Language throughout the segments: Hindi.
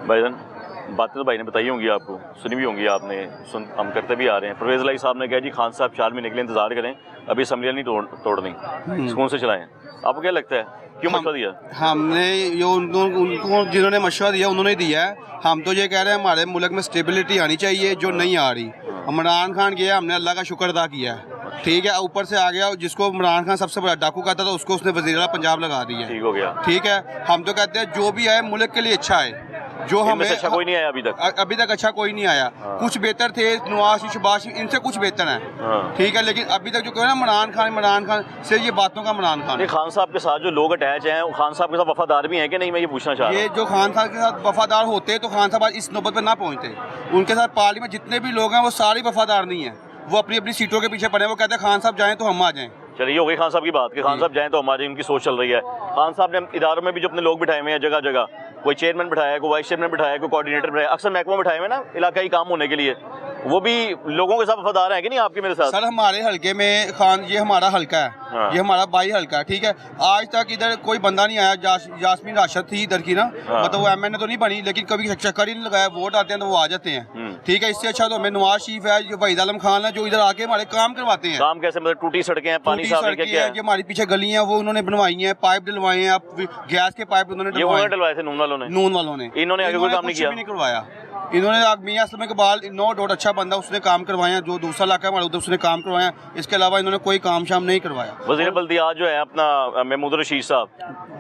भाईजान, बातें तो भाई ने बताई होंगी, आपको सुनी भी होंगी, आपने हम करते भी आ रहे हैं। परवेज़ इलाही साहब ने कहा जी खान साहब 4 महीने के लिए इंतजार करें, अभी असम्बलियाँ नहीं तोड़नी, सुकून से चलाएं। आपको क्या लगता है, क्यों मशवरा दिया? हमने ये उनको जिन्होंने मशवरा दिया उन्होंने दिया है। हम तो ये कह रहे हैं हमारे मुल्क में स्टेबिलिटी आनी चाहिए, जो नहीं आ रही। इमरान खान गया, हमने अल्लाह का शुक्र अदा किया है, ठीक है। ऊपर से आ गया जिसको इमरान खान सबसे बड़ा डाकू कहता था, उसको उसने वज़ीर पंजाब लगा दिया, ठीक हो गया, ठीक है। हम तो कहते हैं जो भी आए मुल्क के लिए अच्छा है, जो हमें अच्छा कोई नहीं आया अभी तक अच्छा कोई नहीं आया। कुछ बेहतर थे, नवाज शबाज, इनसे कुछ बेहतर है, ठीक है। लेकिन अभी तक जो कहो ना इमरान खान से, ये बातों का इमरान खान। खान साहब के साथ जो लोग अटैच हैं, खान साहब के साथ वफादार भी हैं कि नहीं, मैं ये पूछना चाह रहा हूं। ये जो खान साहब के साथ वफादार होते तो खान साहब इस नौबत पर ना पहुंचते। उनके साथ पार्लियामेंट जितने भी लोग हैं वो सारे वफादार नहीं है, वो अपनी अपनी सीटों के पीछे पड़े। वो कहते हैं खान साहब जाएं तो हम आ जाएं। चलिए, हो गई खान साहब की बात कि खान साहब जाएं तो हमारी उनकी सोच चल रही है। खान साहब ने इदारों में भी जो अपने लोग बिठाए हुए हैं, जगह जगह कोई चेयरमैन बिठाया है, कोई वाइस चेयरमैन बिठाया है, कोई कोऑर्डिनेटर बिठाया, अक्सर महकमा बिठाए हुए ना इलाकाई काम होने के लिए, वो भी लोगों के साथ वफादार है कि नहीं आपके मेरे साथ? सर हमारे हल्के में खान, ये हमारा हल्का है, हाँ। ये हमारा बाई हल्का है, ठीक है। आज तक इधर कोई बंदा नहीं आया। जासमीन राशिद थी इधर की ना, हाँ। मतलब वो MNA तो नहीं बनी, लेकिन कभी चक्कर ही नहीं लगाया। वोट आते हैं तो वो आ जाते हैं, ठीक है। इससे अच्छा तो हमें नवाज शरीफ है, जो वहीद आलम खान है, जो इधर आके हमारे काम करवाते हैं। काम कैसे? मतलब टूटी सड़कें हैं, पानी साफ है, क्या है? जो हमारी पीछे गलियां वो उन्होंने बनवाई हैं, पाइप डलवाए हैं, गैस के पाइप उन्होंने डलवाए थे नून वालों ने। इन्होंने आगे कोई काम नहीं किया, नहीं करवाया। इन्होंने मियां असलम इकबाल नो डाउट अच्छा बंदा, उसने काम करवाया। जो दूसरा इलाका है हमारा उधर उसने काम करवाया, इसके अलावा इन्होंने कोई काम शाम नहीं करवाया। वज़ीर बल्दियात जो है अपना महमूद रशीद साहब,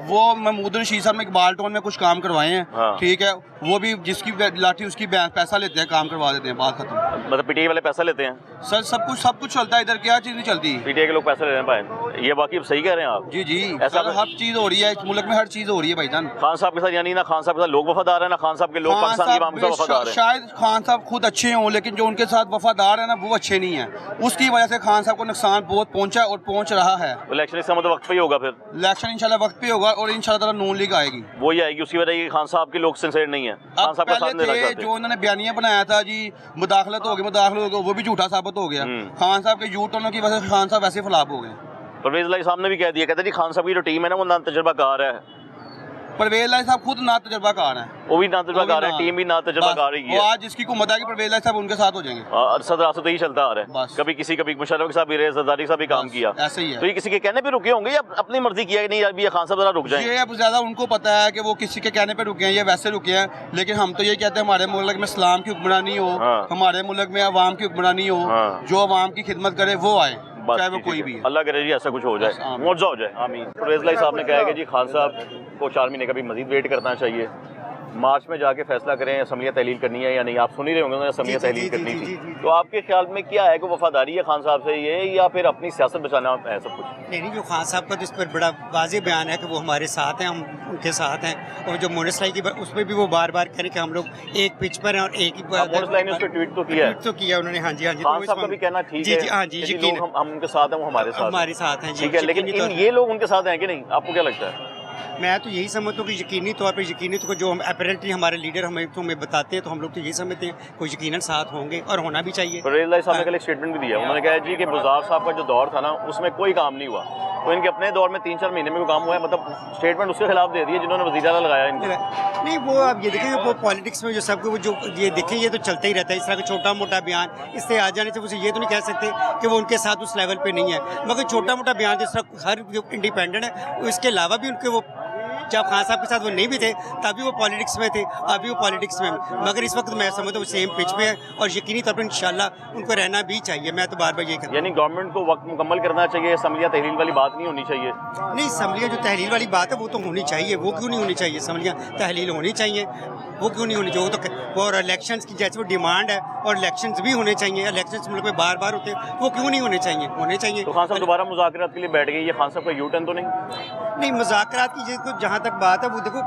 वो महमूद रशीद साहब ने इकबाल टाउन में कुछ काम करवाए हैं, हाँ। ठीक है। वो भी जिसकी लाठी उसकी पैसा लेते हैं, काम करवा देते हैं, बात खत्म। मतलब PTI वाले पैसा लेते हैं? सर सब कुछ चलता है इधर, क्या चीज़ नहीं चलती। PTI के लोग पैसा ले रहे हैं भाई, ये बाकी सही कह रहे हैं आप? जी जी, ऐसा सर हर चीज़ हो रही है इस मुल्क में, हर चीज़ हो रही है भाईजान। खान साहब के साथ यानी ना खान साहब के साथ लोग वफादार है, ना खान साहब के लोग पाकिस्तान की आवाम के साथ वफादार है। शायद खान साहब खुद अच्छे हों, लेकिन जो उनके साथ वफादार है ना, वो अच्छे नहीं है। उसकी वजह से खान साहब को नुकसान बहुत पहुंचा और पहुंच रहा है। इलेक्शन इसका मतलब वक्त पे ही होगा, फिर इलेक्शन इंशाल्लाह वक्त पे होगा और इंशाल्लाह नून लीग आएगी, वही आएगी। उसकी वजह ये खान साहब के लोग सिंसियर नहीं है, खान साहब का साथ देना चाहते हैं। जो उन्होंने बयानिया बनाया था जी, मुदाखलत हो गई, वो भी झूठा साबित हो गया। खान साहब के यू टर्न की वजह से खान साहब वैसे फ्लॉप हो गए। परवेज़ इलाही साहब ने भी कह दिया, कहते जी खान साहब की जो टीम है ना वो ना तजर्बाकार है। परवेज़ इलाही साहब खुद ना तजर्बाकार हैं, वो भी ना तजर्बाकार है, टीम भी ना तजर्बाकार ही है। आज जिसकी हुकूमत आएगी परवेज़ इलाही साहब उनके साथ हो जाएंगे। सदर आसद यही चलता आ रहा है, कभी किसी कभी मुशर्रफ के साथ भी रहे, ज़रदारी के साथ भी काम किया, ऐसे ही है। तो ये किसी के कहने पे रुके होंगे या अपनी मर्जी किया कि नहीं अभी खान साहब जरा रुक जाए? ये अब ज्यादा उनको पता है कि वो किसी के कहने पे रुके हैं या वैसे रुके हैं। लेकिन हम तो ये कहते हैं हमारे मुल्क में इस्लाम की हुक्मरानी हो, हमारे मुल्क में अवाम की हुक्मरानी हो, जो अवाम की खिदमत करे वो आए, चाहे वो कोई भी है। अल्लाह करे जी ऐसा कुछ हो जाए, मुआवजा हो जाए, आमीन। परवेज़ इलाही साहब ने कहा है कि जी खान साहब को 4 महीने का भी मजीद वेट करना चाहिए, मार्च में जाके फैसला करें असम्बलियाँ तहलील करनी है या नहीं। आप सुन ही रहे होंगे उन्होंने असम्बलियाँ तहलील करनी थी, तो आपके ख्याल में क्या है कि वफादारी है खान साहब से ये, या फिर अपनी सियासत बचाना है सब कुछ? नहीं, जो खान साहब का तो इस पर बड़ा वाज़ेह बयान है कि वो हमारे साथ हैं, हम उनके साथ हैं। और जो मोनिस लाई की उसमें भी वो बार बार कह रहे कि हम लोग एक पिच पर हैं और एक ही मोनिस लाई ने उस पर ट्वीट तो किया उन्होंने। हाँ जी, हाँ जी। खान साहब का भी कहना ठीक है, हाँ जी, यकीन हम उनके साथ हैं, वो हमारे साथ हैं, ठीक है। लेकिन ये लोग उनके साथ हैं कि नहीं, आपको क्या लगता है? मैं तो यही समझता हूँ कि यकीनी तौर पर जो हम अपरेंटली हमारे लीडर हमें बताते हैं, तो हम लोग तो यही समझते हैं कोई यकीनन साथ होंगे और होना भी चाहिए। परवेज़ इलाही साहब ने कल एक स्टेटमेंट भी दिया, उन्होंने कहा जी कि बुज़दार साहब का जो दौर था ना उसमें कोई काम नहीं हुआ, तो इनके अपने दौर में 3-4 महीने में कोई काम हुआ है। मतलब स्टेटमेंट उसके खिलाफ दे दिए जिन्होंने वज़ीर आला लगाया इनको। नहीं, वो आप ये देखें वो पॉलिटिक्स में जो सबको वो जो ये देखें, ये तो चलता ही रहता है, इस तरह का छोटा मोटा बयान इससे आ जाने से उसे ये तो नहीं कह सकते कि वो उनके साथ उस लेवल पे नहीं है। मगर छोटा मोटा बयान जिस तरह हर जो इंडिपेंडेंट है, इसके अलावा भी उनके वो जब खान साहब के साथ वो नहीं भी थे तभी वो पॉलिटिक्स में थे, अभी वो पॉलिटिक्स में, मगर इस वक्त मैं समझता हूँ सेम पिच पे है और यकीनी तौर पर इंशाल्लाह उनको रहना भी चाहिए। मैं तो बार बार ये कहता हूँ, यानी गवर्नमेंट को वक्त मुकम्मल करना चाहिए, असम्बलियाँ तहलील वाली बात नहीं होनी चाहिए। नहीं, असम्बलियाँ जो तहलील वाली बात है वो तो होनी चाहिए, वो क्यों नहीं होनी चाहिए? असम्बलियाँ तहलील होनी चाहिए, वो क्यों नहीं होनी चाहिए? वो तो और इलेक्शंस की जैसे वो डिमांड है और इलेक्शंस भी होने चाहिए, इलेक्शंस मुल्क में बार बार होते हैं, वो क्यों नहीं होने चाहिए? होने चाहिए। तो खान साहब दोबारा मुज़ाकरात के लिए बैठ गए, ये खान साहब का यू टर्न तो नहीं? मुज़ाकरात की जहाँ तक बात है, वो देखो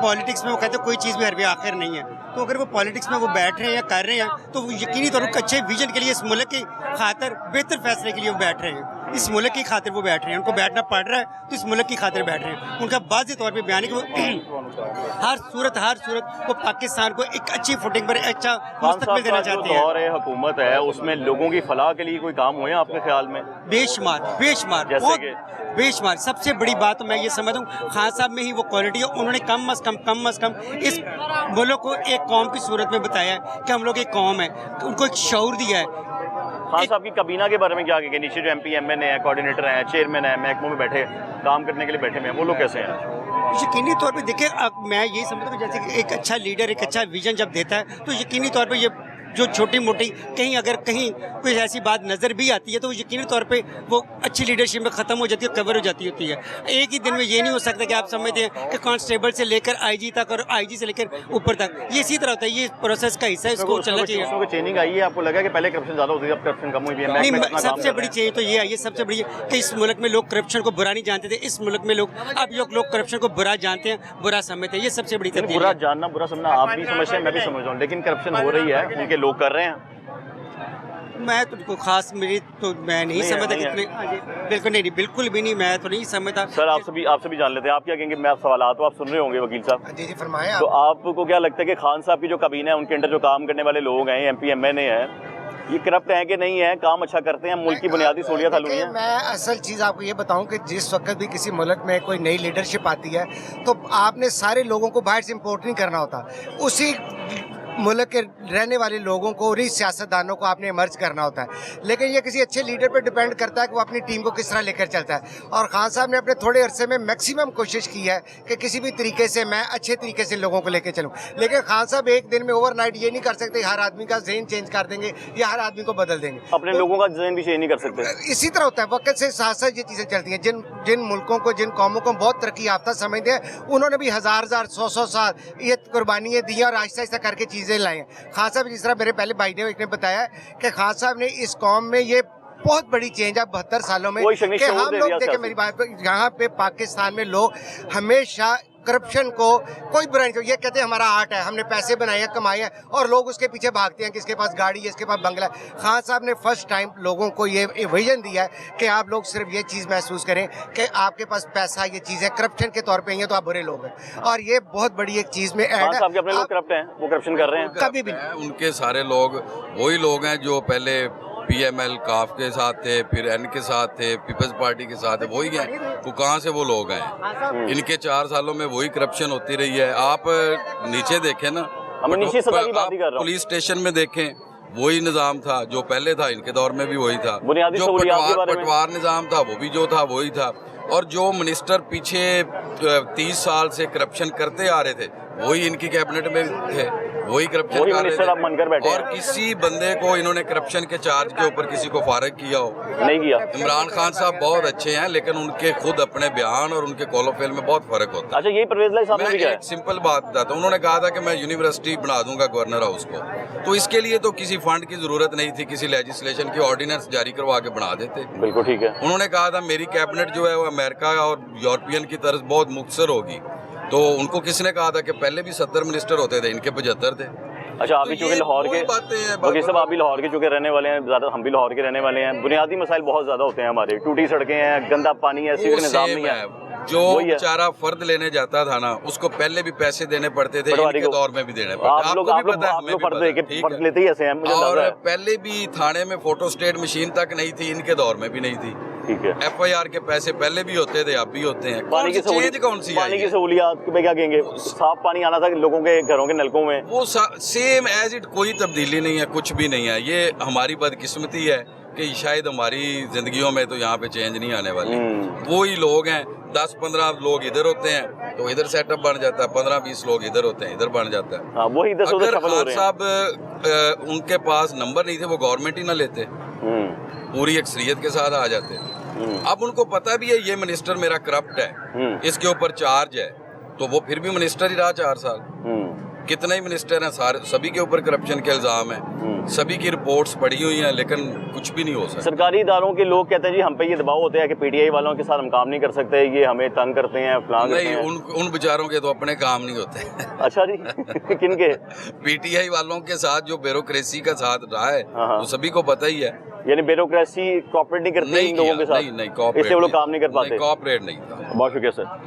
पॉलिटिक्स में वो कहते हैं कोई चीज़ भी हरबे आखिर नहीं है, तो अगर वो पॉलिटिक्स में वो बैठ रहे हैं या कर रहे हैं तो वो यकीनी तौर पर अच्छे विजन के लिए, इस मुल्क की खातिर बेहतर फैसले के लिए वो बैठ रहे हैं। इस मुल्क की खातिर वो बैठ रहे हैं, उनको बैठना पड़ रहा है तो इस मुल्क की खातिर बैठ रहे हैं। उनका वाज़ेह तौर पे बयान है कि वो हर सूरत वो पाकिस्तान को एक अच्छी फुटिंग पर अच्छा मुस्तकबिल देना चाहते हैं। दौर हुकूमत है उसमें लोगों की फलाह के लिए कोई काम हुए हैं आपके ख्याल में? बेशुमार बहुत बेशुमार। सबसे बड़ी बात तो मैं ये समझता हूँ खान साहब में ही वो क्वालिटी है। उन्होंने कम अज़ कम इस मुल्क को एक कौम की सूरत में बताया है कि हम लोग एक कौम है, उनको एक शऊर दिया है। खान साहब की काबीना के बारे में क्या कहेंगे? नीचे जो MP MN है, कोऑर्डिनेटर हैं, चेयरमैन है, महकमों में बैठे काम करने के लिए बैठे हुए हैं, वो लोग कैसे हैं? यकीनी तौर पे देखिए, अब मैं यही समझता हूँ जैसे कि एक अच्छा लीडर एक अच्छा विजन जब देता है तो यकीनी तौर पे ये जो छोटी मोटी कहीं कोई ऐसी बात नज़र भी आती है तो यकीनी तौर पे वो अच्छी लीडरशिप में ख़त्म हो जाती है, कवर हो जाती होती है। एक ही दिन में ये नहीं हो सकता कि आप समझते हैं कि कांस्टेबल से लेकर IG तक और IG से लेकर ऊपर तक ये इसी तरह होता है। ये प्रोसेस का हिस्सा है, इसको चलना चाहिए। चेंजिंग आई है, आपको लगा कि पहले करप्शन ज़्यादा होती थी, अब करप्शन कम हुई है? नहीं, सबसे बड़ी चेंज तो ये आई है, सबसे बड़ी कि इस मुल्क में लोग करप्शन को बुरा नहीं जानते थे। इस मुल्क में अब लोग करप्शन को बुरा जानते हैं, बुरा समझते हैं। ये सबसे बड़ी तब्दीली है। बुरा जानना, बुरा समझना आप भी समझते हैं, मैं भी समझ रहा हूँ, लेकिन करप्शन हो रही है, उनके लोग कर रहे हैं। मैं तो खास मेरी तो मैं नहीं समझता कितने, बिल्कुल नहीं, बिल्कुल भी नहीं, मैं तो नहीं समझता। सर आपसे भी जान लेते हैं, आप क्या कहेंगे? मैं आप सवाल तो आप सुन रहे होंगे वकील साहब। जी फरमाएं। तो आपको क्या लगता है कि खान साहब की जो काबीना है उनके अंदर जो काम करने वाले लोग हैं, MP MN है, ये करप्ट हैं कि नहीं है, काम अच्छा करते हैं, मुल्क की बुनियादी सहूलियत हल हुई है? मैं असल चीज़ आपको ये बताऊं कि जिस वक्त भी किसी मुल्क में कोई नई लीडरशिप आती है तो आपने सारे लोगों को बाहर से इम्पोर्ट नहीं करना होता, उसी मुल्क के रहने वाले लोगों को, उन्हीं सियासतदानों को आपने इमर्ज करना होता है। लेकिन ये किसी अच्छे लीडर पर डिपेंड करता है कि वो अपनी टीम को किस तरह लेकर चलता है। और खान साहब ने अपने थोड़े अरसे में मैक्सिमम कोशिश की है कि किसी भी तरीके से मैं अच्छे तरीके से लोगों को लेकर चलूँ। लेकिन खान साहब एक दिन में ओवरनाइट ये नहीं कर सकते हर आदमी का जहन चेंज कर देंगे या हर आदमी को बदल देंगे। अपने लोगों का जहन भी चेंज नहीं कर सकते। इसी तरह होता है, वक्त से साथ साथ ये चीज़ें चलती हैं। जिन मुल्कों को, जिन कौमों को बहुत तरक्की याफ्ता समझते हैं, उन्होंने भी हजार 100 साल ये कुर्बानियाँ दी और आहिस्ता आहिस्ता करके चीज़ें लाई हैं। खान साहब जिस तरह मेरे पहले भाई ने एक ने बताया कि खान साहब ने इस कौम में ये बहुत बड़ी चेंज है 72 सालों में कि हम लोग देखें मेरी बात, यहाँ पे पाकिस्तान में लोग हमेशा करप्शन को कोई बुरा नहीं, ये कहते हैं हमारा आर्ट है, हमने पैसे बनाए हैं, कमाए हैं, और लोग उसके पीछे भागते हैं कि इसके पास गाड़ी है, इसके पास बंगला है। खान साहब ने फर्स्ट टाइम लोगों को ये विजन दिया है कि आप लोग सिर्फ ये चीज़ महसूस करें कि आपके पास पैसा, ये चीज़ें करप्शन के तौर पे हैं तो आप बुरे लोग हैं, और ये बहुत बड़ी एक चीज़ में ऐड है। अपने लोग करप्ट हैं, वो करप्शन कर रहे हैं कभी भी। उनके सारे लोग वही लोग हैं जो पहले PML काफ के साथ थे, फिर N के साथ थे, पीपल्स पार्टी के साथ है, वही हैं। वो कहाँ से वो लोग हैं? इनके 4 सालों में वही करप्शन होती रही है। आप नीचे देखें ना, आप पुलिस स्टेशन में देखें, वही निज़ाम था जो पहले था, इनके दौर में भी वही था। जो पटवार निज़ाम था वो भी जो था वही था। और जो मिनिस्टर पीछे 30 साल से करप्शन करते आ रहे थे वही इनकी कैबिनेट में थे, वही करप्शन कर रहे थे। और किसी बंदे को इन्होंने करप्शन के चार्ज के ऊपर किसी को फारिग किया हो नहीं किया। इमरान खान साहब बहुत अच्छे हैं, लेकिन उनके खुद अपने बयान और उनके कॉलोफेल में बहुत फर्क होता है। अच्छा, यही परवेज लाई साहब ने भी कहा। एक सिंपल बात बताता हूं, उन्होंने कहा था कि मैं यूनिवर्सिटी बना दूंगा गवर्नर हाउस को, तो इसके लिए तो किसी फंड की जरूरत नहीं थी, किसी लेजिस्लेशन की ऑर्डिनेंस जारी करवा के बना देते। बिल्कुल ठीक है। उन्होंने कहा था मेरी कैबिनेट जो है वो अमेरिका और यूरोपियन की तरफ बहुत मुख्तसर होगी, तो उनको किसने कहा था कि पहले भी 70 मिनिस्टर होते थे, इनके 75 थे। अच्छा, आप भी चूंकि लाहौर के वकील साहब, आप भी लाहौर के चूंकि रहने वाले हैं, ज़्यादा हम भी लाहौर के रहने वाले हैं, बुनियादी मसाइल बहुत ज़्यादा होते हैं हमारे, टूटी सड़कें हैं, गंदा पानी है, सीवर निज़ाम नहीं है। जो बेचारा फर्द लेने जाता था ना, उसको पहले भी पैसे देने पड़ते थे, इनके दौर में भी देने पड़ते। आपको भी पता है, फर्द लेते ही ऐसे हैं, मुझे और पहले भी थाने में फोटोस्टेट मशीन तक नहीं थी, इनके दौर में भी नहीं थी। ठीक है। FIR के पैसे पहले भी होते थे, अब भी होते हैं। पानी की चेंज कौन सी? पानी की सहूलियत में क्या कहेंगे? साफ पानी आना था लोगों के घरों के नलकों में, वो सेम एज इट, कोई तब्दीली नहीं है, कुछ भी नहीं है। ये हमारी बदकिस्मती है कि शायद हमारी जिंदगियों में तो यहाँ पे चेंज नहीं आने वाली। वही लोग हैं, 10-15 लोग इधर होते हैं तो इधर सेटअप बन जाता है, 15-20 लोग इधर होते हैं, इधर बन जाता है। वही इधर अगर खान साहब उनके पास नंबर नहीं थे, वो गवर्नमेंट ही ना लेते, पूरी अक्सरियत के साथ आ जाते। अब उनको पता भी है ये मिनिस्टर मेरा करप्ट है, इसके ऊपर चार्ज है, तो वो फिर भी मिनिस्टर ही रहा 4 साल। कितने ही मिनिस्टर हैं, सारे सभी के ऊपर करप्शन के इल्जाम हैं, सभी की रिपोर्ट्स पड़ी हुई हैं, लेकिन कुछ भी नहीं हो सकता। सरकारी इदारों के लोग कहते हैं जी हम पे ये दबाव होता है कि PTI वालों के साथ हम काम नहीं कर सकते, ये हमें तंग करते हैं, फलां नहीं, उन बेचारों के तो अपने काम नहीं होते। अच्छा जी किनके? PTI वालों के साथ जो ब्यूरोक्रेसी का साथ रहा है वो सभी को पता ही है। यानी ब्यूरोक्रेसी कॉपरेट नहीं करती इन लोगों के साथ, नहीं इसलिए वो लोग काम नहीं कर पाते। कॉपरेट नहीं था। बहुत शुक्रिया सर।